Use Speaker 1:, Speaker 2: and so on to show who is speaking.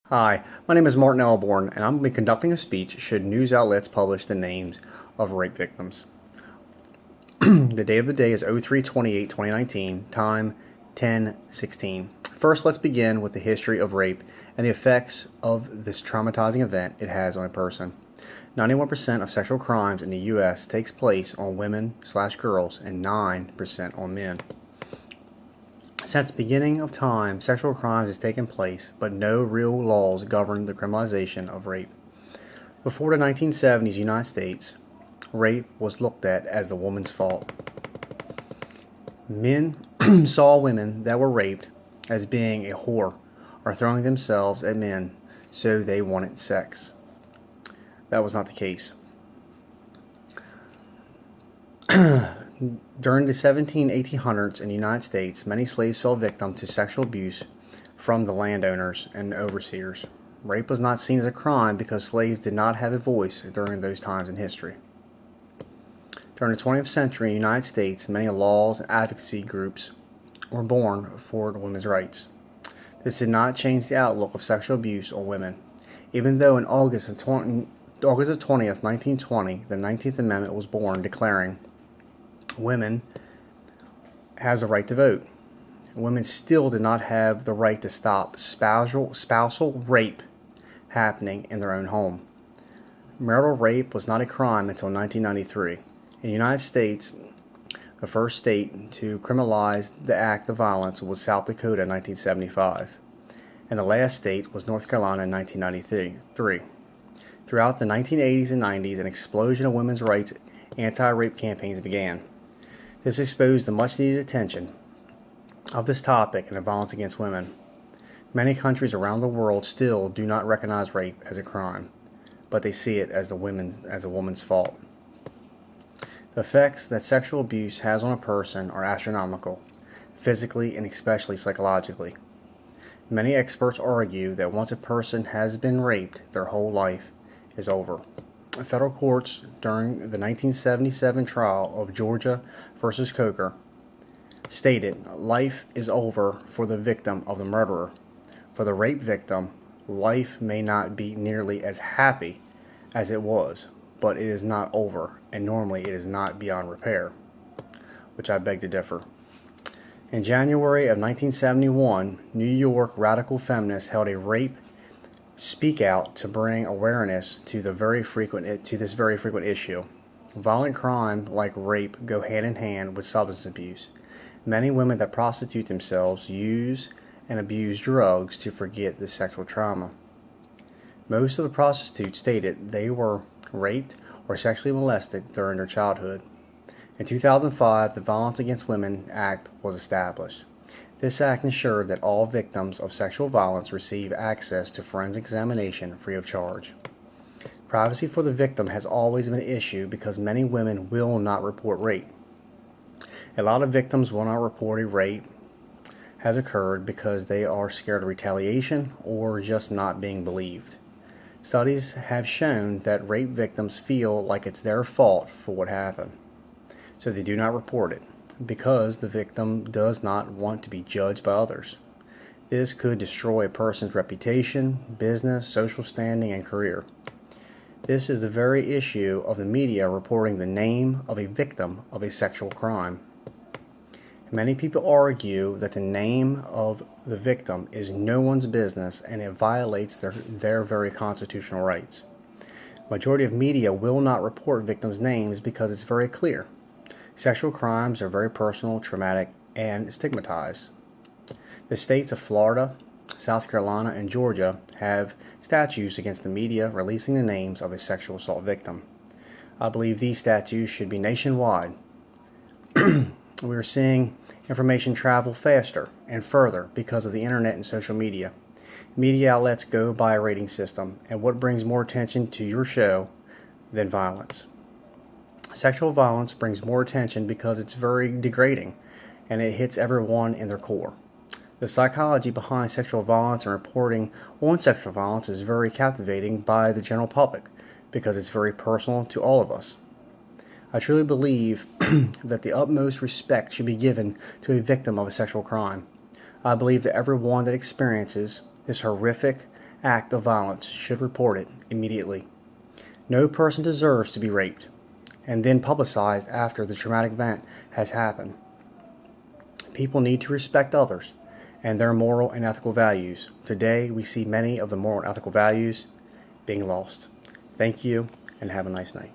Speaker 1: Hi, my name is Martin Elborn, and I'm going to be conducting a speech should news outlets publish the names of rape victims. The date of the day is 03/28/2019, time 10:16. First, let's begin with the history of rape and the effects of this traumatizing event it has on a person. 91% of sexual crimes in the U.S. takes place on women/girls and 9% on men. Since the beginning of time, sexual crimes has taken place, but no real laws govern the criminalization of rape. Before the 1970s United States, rape was looked at as the woman's fault. Men saw women that were raped as being a whore or throwing themselves at men, so they wanted sex. That was not the case. During the 1800s in the United States, many slaves fell victim to sexual abuse from the landowners and overseers. Rape was not seen as a crime because slaves did not have a voice during those times in history. During the 20th century in the United States, many laws and advocacy groups were born for women's rights. This did not change the outlook of sexual abuse on women, even though in August 20th, 1920, the 19th Amendment was born declaring women has a right to vote. Women still did not have the right to stop spousal rape happening in their own home. Marital rape was not a crime until 1993. In the United States, the first state to criminalize the act of violence was South Dakota in 1975, and the last state was North Carolina in 1993. Throughout the 1980s and 90s, an explosion of women's rights anti-rape campaigns began. This exposed the much-needed attention of this topic and the violence against women. Many countries around the world still do not recognize rape as a crime, but they see it as a woman's fault. The effects that sexual abuse has on a person are astronomical, physically and especially psychologically. Many experts argue that once a person has been raped, their whole life is over. Federal courts during the 1977 trial of Georgia versus Coker stated life is over for the victim of the murderer. For the rape victim, life may not be nearly as happy as it was, but it is not over, and normally it is not beyond repair, which I beg to differ. In January of 1971, New York radical feminists held a rape speak out to bring awareness to this very frequent issue. Violent crime like rape go hand in hand with substance abuse. Many women that prostitute themselves use and abuse drugs to forget the sexual trauma. Most of the prostitutes stated they were raped or sexually molested during their childhood. In 2005, the Violence Against Women Act was established. This act ensured that all victims of sexual violence receive access to forensic examination free of charge. Privacy for the victim has always been an issue because many women will not report rape. A lot of victims will not report a rape has occurred because they are scared of retaliation or just not being believed. Studies have shown that rape victims feel like it's their fault for what happened, so they do not report it, because the victim does not want to be judged by others. This could destroy a person's reputation, business, social standing, and career. This is the very issue of the media reporting the name of a victim of a sexual crime. Many people argue that the name of the victim is no one's business and it violates their very constitutional rights. Majority of media will not report victims' names because it's very clear. Sexual crimes are very personal, traumatic, and stigmatized. The states of Florida, South Carolina, and Georgia have statutes against the media releasing the names of a sexual assault victim. I believe these statutes should be nationwide. We are seeing information travel faster and further because of the internet and social media. Media outlets go by a rating system, and what brings more attention to your show than violence? Sexual violence brings more attention because it's very degrading and it hits everyone in their core. The psychology behind sexual violence and reporting on sexual violence is very captivating by the general public because it's very personal to all of us. I truly believe that the utmost respect should be given to a victim of a sexual crime. I believe that everyone that experiences this horrific act of violence should report it immediately. No person deserves to be raped and then publicized after the traumatic event has happened. People need to respect others and their moral and ethical values. Today, we see many of the moral and ethical values being lost. Thank you, and have a nice night.